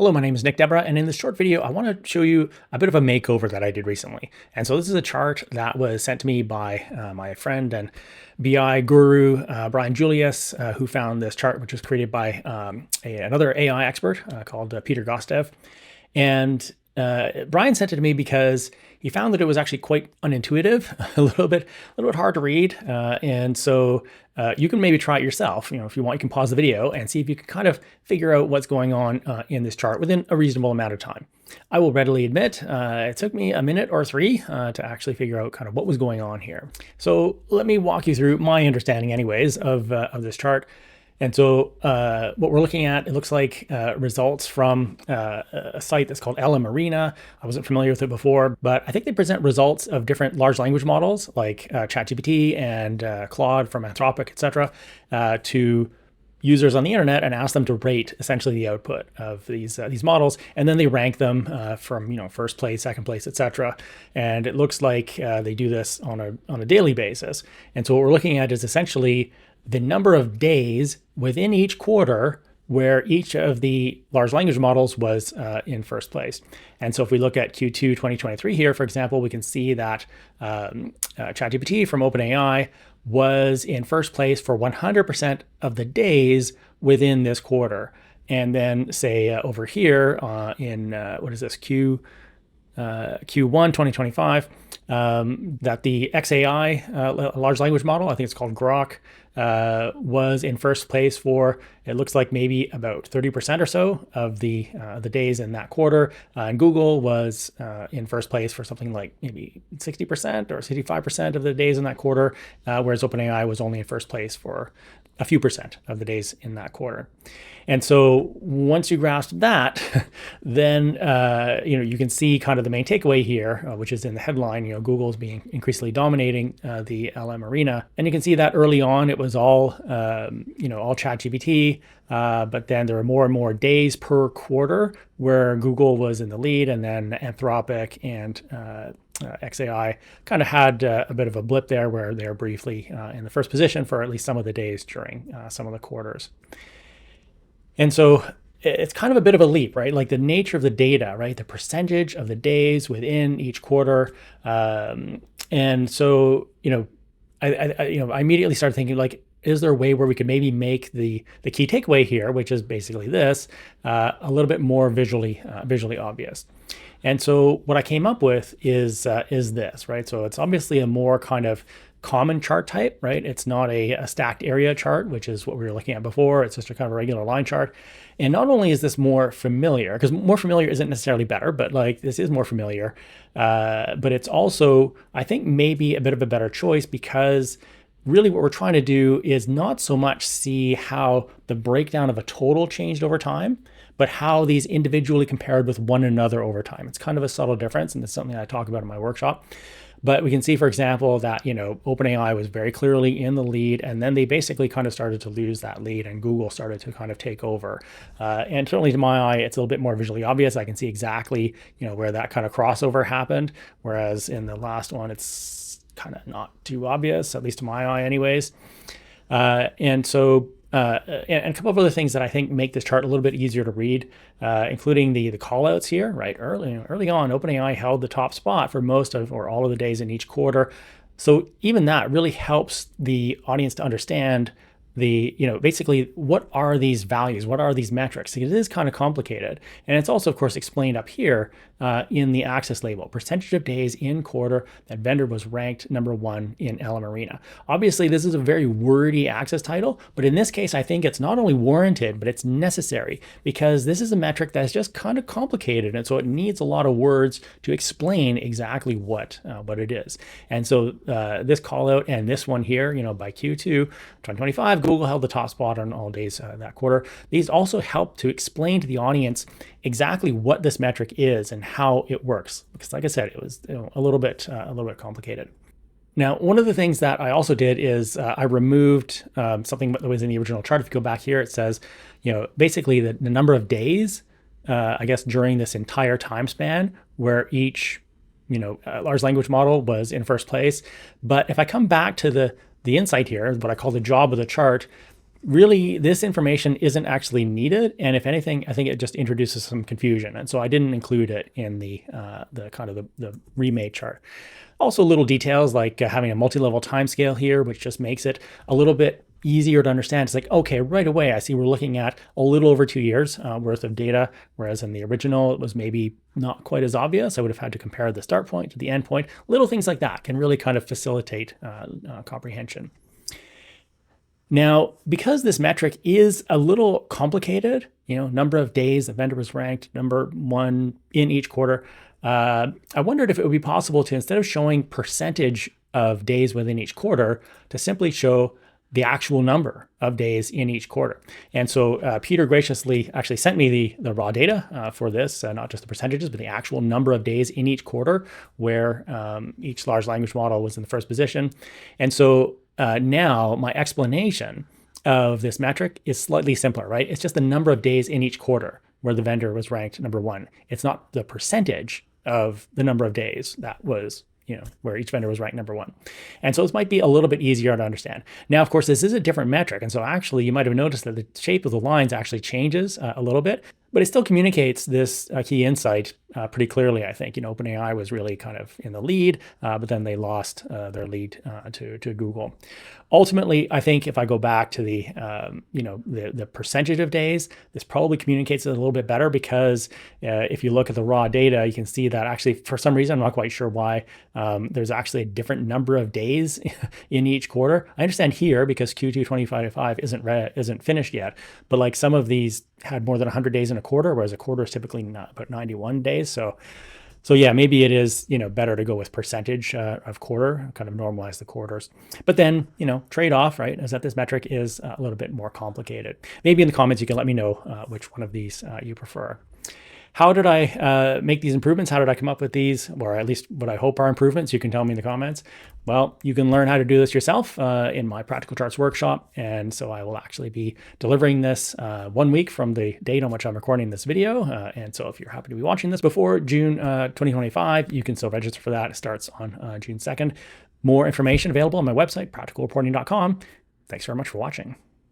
Hello, my name is Nick Deborah, and in this short video, I want to show you a bit of a makeover that I did recently. And so this is a chart that was sent to me by my friend and BI guru, Brian Julius, who found this chart, which was created by another AI expert called Peter Gostev. And Brian sent it to me because he found that it was actually quite unintuitive, a little bit hard to read. And so you can maybe try it yourself. If you want, you can pause the video and see if you can kind of figure out what's going on in this chart within a reasonable amount of time. I will readily admit it took me a minute or three to actually figure out kind of what was going on here. So let me walk you through my understanding anyways of this chart. And so what we're looking at, it looks like results from a site that's called LLM Arena. I wasn't familiar with it before, but I think they present results of different large language models like ChatGPT and Claude from Anthropic, etc., to users on the internet and ask them to rate essentially the output of these models, and then they rank them from first place, second place, etc. And it looks like they do this on a daily basis. And so what we're looking at is essentially the number of days within each quarter where each of the large language models was in first place. And so if we look at Q2 2023 here, for example, we can see that ChatGPT from OpenAI was in first place for 100% of the days within this quarter. And then say over here in, what is this, Q1 2025, that the XAI large language model, I think it's called Grok, was in first place for, it looks like maybe about 30% or so of the days in that quarter. And Google was in first place for something like maybe 60% or 65% of the days in that quarter, whereas OpenAI was only in first place for a few percent of the days in that quarter. And so once you grasp that, then you can see kind of the main takeaway here, which is in the headline. Google's being increasingly dominating the LM arena, and you can see that early on it was all all ChatGPT, but then there were more and more days per quarter where Google was in the lead, and then Anthropic and XAI kind of had a bit of a blip there where they were briefly in the first position for at least some of the days during some of the quarters. And so it's kind of a bit of a leap, right? Like the nature of the data, right? The percentage of the days within each quarter. And so, I immediately started thinking, like, is there a way where we could maybe make the key takeaway here, which is basically this, a little bit more visually obvious? And so what I came up with is this, right? So it's obviously a more kind of common chart type, right? It's not a stacked area chart, which is what we were looking at before. It's just a kind of a regular line chart. And not only is this more familiar, because more familiar isn't necessarily better, but like this is more familiar, but it's also, I think, maybe a bit of a better choice, because really what we're trying to do is not so much see how the breakdown of a total changed over time, but how these individually compared with one another over time. It's kind of a subtle difference, and it's something I talk about in my workshop. But we can see, for example, that OpenAI was very clearly in the lead, and then they basically kind of started to lose that lead, and Google started to kind of take over. And certainly to my eye, it's a little bit more visually obvious. I can see exactly where that kind of crossover happened, whereas in the last one, it's kind of not too obvious, at least to my eye, anyways. And so. And a couple of other things that I think make this chart a little bit easier to read, including the callouts here, right? Early on, OpenAI held the top spot for most of or all of the days in each quarter. So even that really helps the audience to understand basically what are these values? What are these metrics? It is kind of complicated. And it's also, of course, explained up here in the axis label, percentage of days in quarter that vendor was ranked #1 in LM Arena. Obviously, this is a very wordy axis title, but in this case, I think it's not only warranted, but it's necessary, because this is a metric that's just kind of complicated. And so it needs a lot of words to explain exactly what it is. And so this call out and this one here, by Q2 2025, Google held the top spot on all days that quarter. These also help to explain to the audience exactly what this metric is and how it works, because, like I said, it was a little bit complicated. Now, one of the things that I also did is I removed something that was in the original chart. If you go back here, it says, basically the number of days, I guess, during this entire time span where each large language model was in first place. But if I come back to the insight here, what I call the job of the chart, really, this information isn't actually needed, and if anything, I think it just introduces some confusion, and so I didn't include it in the kind of the remade chart. Also, little details like having a multi-level timescale here, which just makes it a little bit easier to understand. It's like, okay, right away, I see we're looking at a little over 2 years worth of data, whereas in the original, it was maybe not quite as obvious. I would have had to compare the start point to the end point. Little things like that can really kind of facilitate comprehension. Now, because this metric is a little complicated, number of days the vendor was ranked number one in each quarter, I wondered if it would be possible to, instead of showing percentage of days within each quarter, to simply show the actual number of days in each quarter. And so Peter graciously actually sent me the raw data for this, not just the percentages, but the actual number of days in each quarter where each large language model was in the first position. And so now my explanation of this metric is slightly simpler, right? It's just the number of days in each quarter where the vendor was ranked number one. It's not the percentage of the number of days that was where each vendor was ranked number one. And so this might be a little bit easier to understand. Now, of course, this is a different metric. And so actually, you might have noticed that the shape of the lines actually changes a little bit, but it still communicates this key insight pretty clearly, I think. OpenAI was really kind of in the lead, but then they lost their lead to Google. Ultimately, I think if I go back to the percentage of days, this probably communicates it a little bit better, because if you look at the raw data, you can see that actually, for some reason, I'm not quite sure why, there's actually a different number of days in each quarter. I understand here because Q2 2025 isn't finished yet, but like some of these had more than 100 days in a quarter, whereas a quarter is typically about 91 days. So yeah, maybe it is better to go with percentage of quarter, kind of normalize the quarters. But then trade-off, right, is that this metric is a little bit more complicated. Maybe in the comments you can let me know which one of these you prefer. How did I make these improvements? How did I come up with these, or at least what I hope are improvements? You can tell me in the comments. Well, you can learn how to do this yourself in my Practical Charts workshop. And so I will actually be delivering this 1 week from the date on which I'm recording this video. And so if you're happy to be watching this before June 2025, you can still register for that. It starts on June 2nd. More information available on my website, practicalreporting.com. Thanks very much for watching.